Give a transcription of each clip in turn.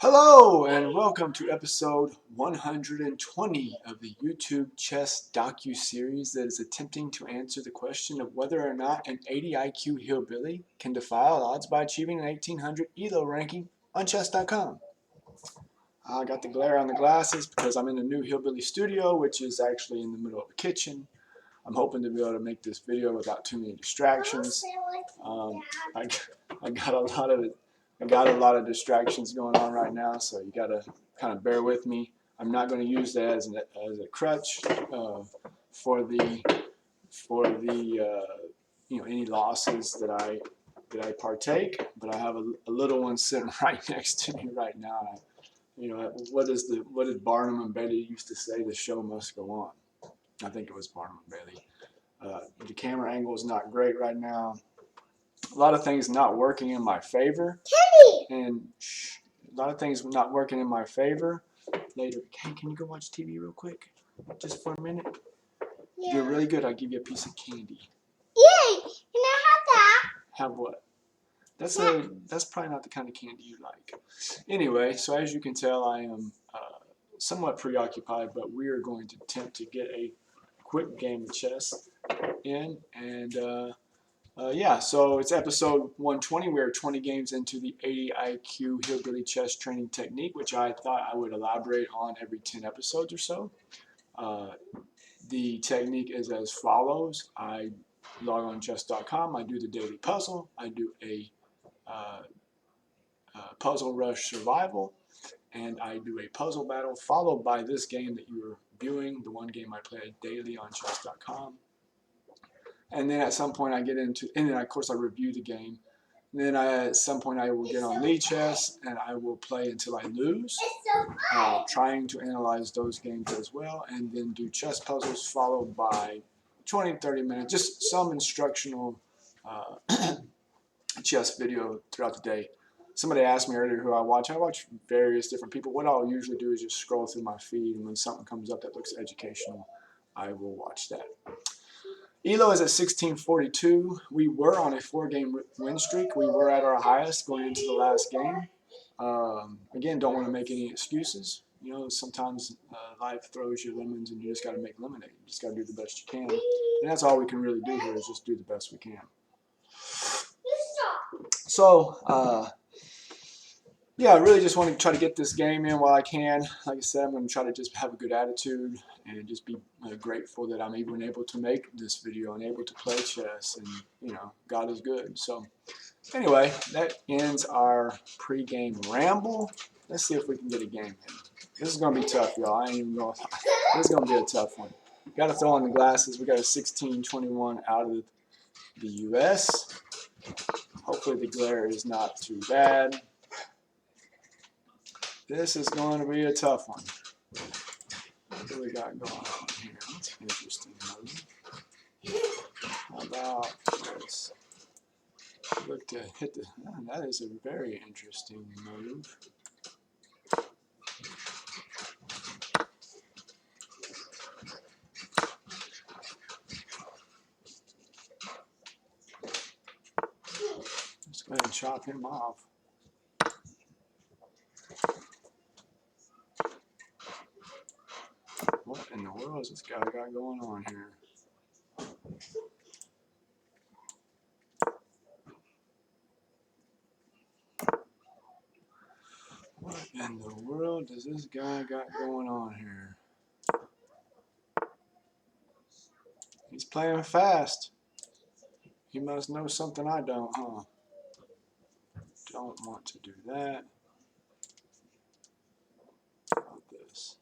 Hello and welcome to episode 120 of the YouTube chess docu-series that is attempting to answer the question of whether or not an 80 IQ hillbilly can defy all odds by achieving an 1800 ELO ranking on chess.com. I got the glare on the glasses because I'm in a new hillbilly studio, which is actually in the middle of a kitchen. I'm hoping to be able to make this video without too many distractions. I got a lot of distractions going on right now, so you gotta kind of bear with me. I'm not going to use that as a crutch for the any losses that I partake. But I have a little one sitting right next to me right now. What did Barnum and Bailey used to say? The show must go on. I think it was Barnum and Bailey. The camera angle is not great right now. A lot of things not working in my favor. And a lot of things not working in my favor. Later, can you go watch TV real quick? Just for a minute? Yeah. You're really good. I'll give you a piece of candy. Yay! Can I have that? Have what? That's probably not the kind of candy you like. Anyway, so as you can tell, I am somewhat preoccupied, but we are going to attempt to get a quick game of chess in, and yeah, so it's episode 120. We're 20 games into the 80 IQ hillbilly chess training technique, which I thought I would elaborate on every 10 episodes or so. The technique is as follows. I log on chess.com. I do the daily puzzle. I do a puzzle rush survival, and I do a puzzle battle followed by this game that you are viewing, the one game I play daily on chess.com. And then at some point I get into, and then of course I review the game. And then at some point I will get on lichess and I will play until I lose, trying to analyze those games as well, and then do chess puzzles followed by 20-30 minutes, just some instructional chess video throughout the day. Somebody asked me earlier who I watch. I watch various different people. What I'll usually do is just scroll through my feed, and when something comes up that looks educational, I will watch that. ELO is at 1642. We were on a 4-game win streak. We were at our highest going into the last game. Again, don't want to make any excuses. You know, sometimes life throws you lemons and you just got to make lemonade. You just got to do the best you can. And that's all we can really do here is just do the best we can. So, yeah, I really just want to try to get this game in while I can. Like I said, I'm going to try to just have a good attitude and just be grateful that I'm even able to make this video and able to play chess. And, you know, God is good. So, anyway, that ends our pre-game ramble. Let's see if we can get a game in. This is going to be tough, y'all. I ain't even going. This is going to be a tough one. Got to throw on the glasses. We got a 1621 out of the U.S. Hopefully the glare is not too bad. This is going to be a tough one. What do we got going on here? That's an interesting move. How about this? Look to hit the. Oh, that is a very interesting move. Let's go ahead and chop him off. What in the world has this guy got going on here? What in the world does this guy got going on here? He's playing fast. He must know something I don't, huh? Don't want to do that. How about this?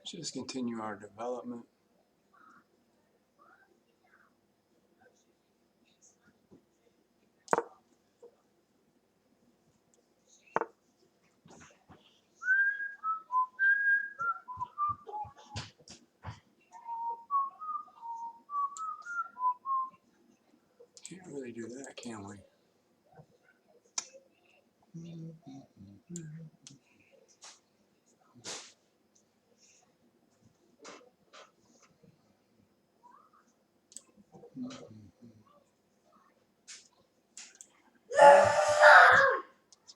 Just continue our development. Can't really do that, can we?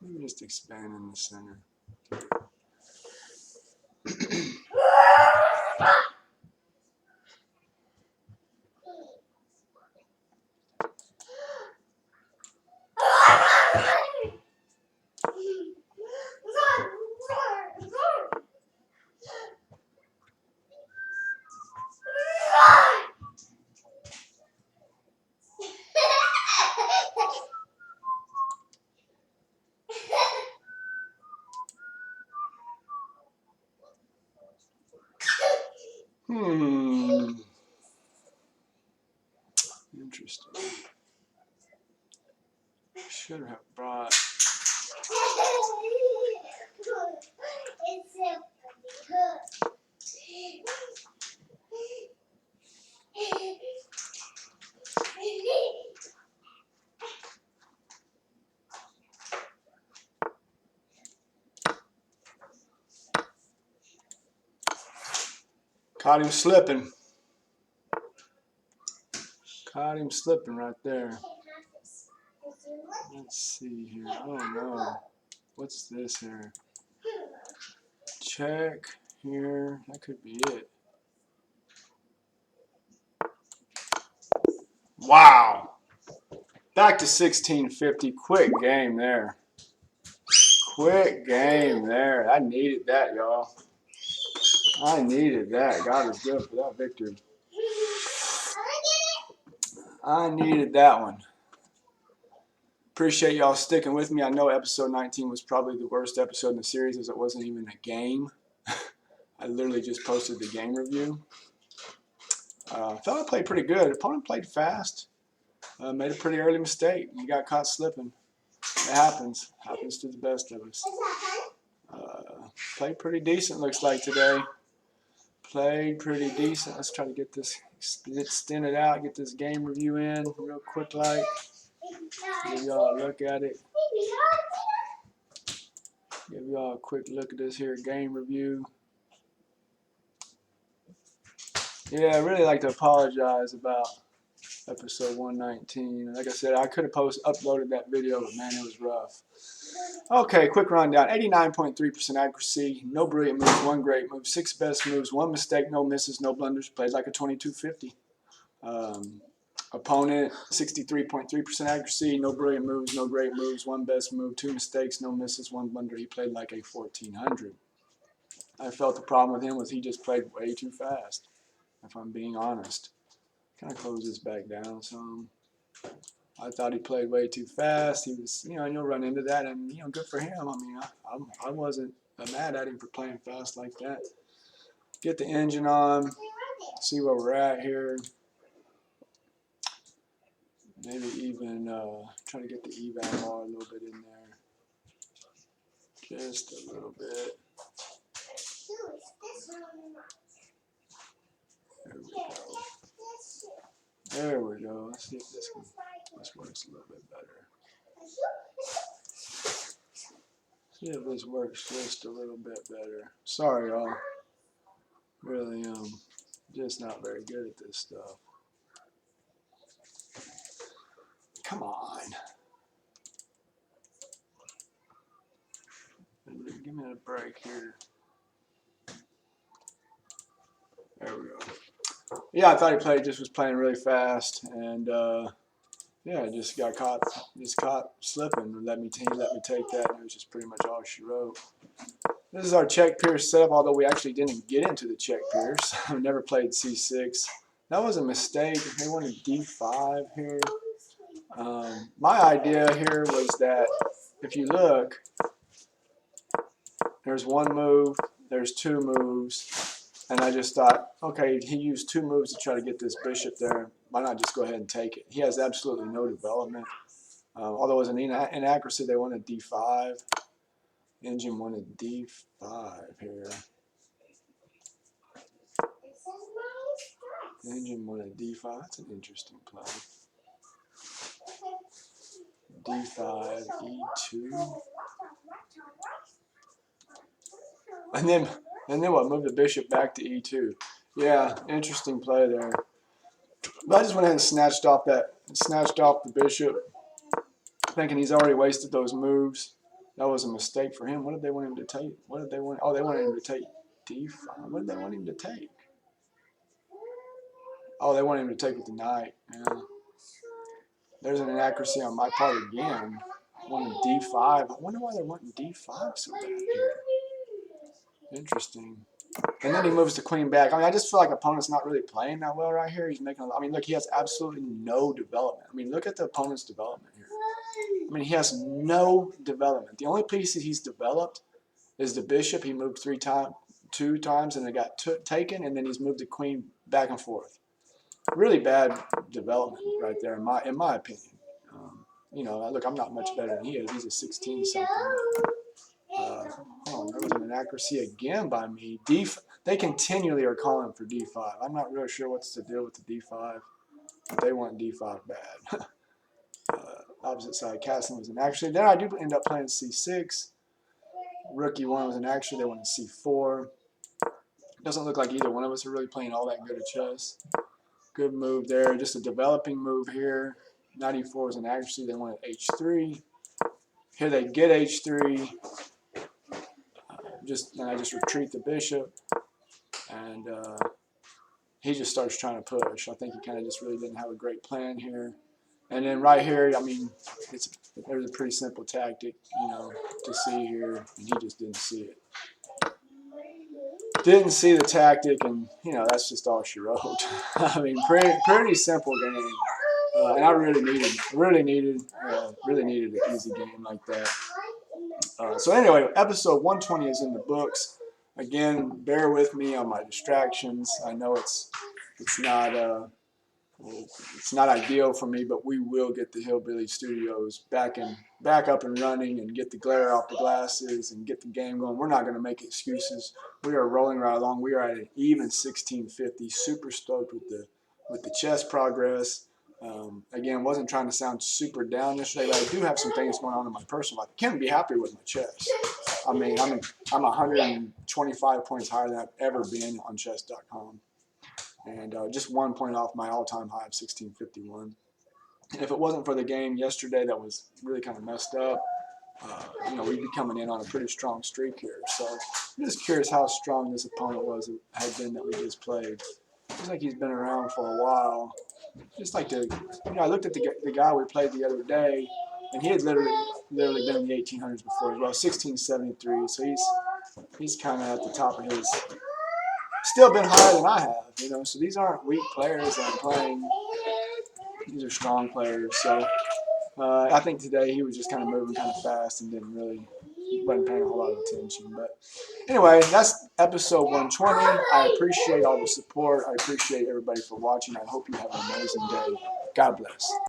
Maybe just expand in the center. Interesting. Should have brought. Caught him slipping. Caught him slipping right there. Let's see here. Oh no. What's this here? Check here. That could be it. Wow. Back to 1650. Quick game there. Quick game there. I needed that, y'all. I needed that. God is good for that victory. I needed that one. Appreciate y'all sticking with me. I know episode 19 was probably the worst episode in the series as it wasn't even a game. I literally just posted the game review. Thought I played pretty good. Opponent played fast. Made a pretty early mistake. He got caught slipping. It happens. Happens to the best of us. Played pretty decent, looks like, today. Played pretty decent. Let's try to get this extended out, get this game review in real quick like. Give y'all a look at it. Give y'all a quick look at this here game review. Yeah, I really like to apologize about episode 119. Like I said, I could have uploaded that video, but man, it was rough. Okay, quick rundown. 89.3% accuracy, no brilliant moves, one great move, 6 best moves, 1 mistake, no misses, no blunders. Played like a 2250. Opponent, 63.3% accuracy, no brilliant moves, no great moves, 1 best move, 2 mistakes, no misses, 1 blunder. He played like a 1400. I felt the problem with him was he just played way too fast, if I'm being honest. Kind of close this back down some. I thought he played way too fast. He was, and you'll run into that, and good for him. I mean, I wasn't mad at him for playing fast like that. Get the engine on, see where we're at here. Maybe even try to get the eval bar a little bit in there, just a little bit. There we go. There we go. Let's see if this works a little bit better. See if this works just a little bit better. Sorry, y'all. Really just not very good at this stuff. Come on. Give me a break here. There we go. Yeah, I thought he was playing really fast, and yeah, just got caught slipping. Let me take that, and it was just pretty much all she wrote. This is our check pierce setup, although we actually didn't get into the check pierce. I've never played c6. That was a mistake. They wanted d5 here. My idea here was that if you look, there's 1 move, there's 2 moves, and I just thought, okay, he used 2 moves to try to get this bishop there. Why not just go ahead and take it? He has absolutely no development. Although it was an inaccuracy, they wanted d5. Engine wanted d5 here. Engine wanted d5. That's an interesting play. D5, E2. And then what? Move the bishop back to E2. Yeah, interesting play there. But I just went ahead and snatched off the bishop, thinking he's already wasted those moves. That was a mistake for him. What did they want him to take? What did they want? Oh, they wanted him to take D5. What did they want him to take? Oh, they wanted him to take with the knight. Yeah. There's an inaccuracy on my part again. Wanted D5. I wonder why they're wanting D5 so bad here. Interesting. And then he moves the queen back. I mean, I just feel like opponent's not really playing that well right here. He's making. I mean, look, he has absolutely no development. I mean, look at the opponent's development here. I mean, he has no development. The only pieces he's developed is the bishop. He moved two times, and it got taken, and then he's moved the queen back and forth. Really bad development right there, in my opinion. You know, look, I'm not much better than he is. He's a 16-something. Oh, there was an inaccuracy again by me. They continually are calling for D5. I'm not really sure what's the deal with the D5, but they want D5 bad. Opposite side castling was an actually. Then I do end up playing C6. Rook E1 was an actually. They wanted C4. Doesn't look like either one of us are really playing all that good at chess. Good move there. Just a developing move here. Knight E4 was an actually. They wanted H3. Here they get H3. I just retreat the bishop, and he just starts trying to push. I think he kind of just really didn't have a great plan here. And then right here, I mean, there's a pretty simple tactic, you know, to see here, and he just didn't see it. Didn't see the tactic, and you know that's just all she wrote. I mean, pretty simple game, and I really needed an easy game like that. So anyway, episode 120 is in the books. Again, bear with me on my distractions. I know it's not ideal for me, but we will get the Hillbilly Studios back up and running, and get the glare off the glasses and get the game going. We're not going to make excuses. We are rolling right along. We are at an even 1650. Super stoked with the chess progress. Again, wasn't trying to sound super down yesterday, but I do have some things going on in my personal life. I can't be happy with my chess. I mean, I'm 125 points higher than I've ever been on chess.com. And just 1 point off my all-time high of 1651. And if it wasn't for the game yesterday that was really kind of messed up, you know, we'd be coming in on a pretty strong streak here. So I'm just curious how strong this opponent had been that we just played. Looks like he's been around for a while. Just like you know, I looked at the guy we played the other day, and he had literally been in the 1800s before as well, 1673. So he's kind of at the top of his. Still been higher than I have, you know. So these aren't weak players that I'm playing. These are strong players. So I think today he was just kind of moving kind of fast and wasn't paying a whole lot of attention. But anyway, that's episode 120. I appreciate all the support. I appreciate everybody for watching. I hope you have an amazing day. God bless.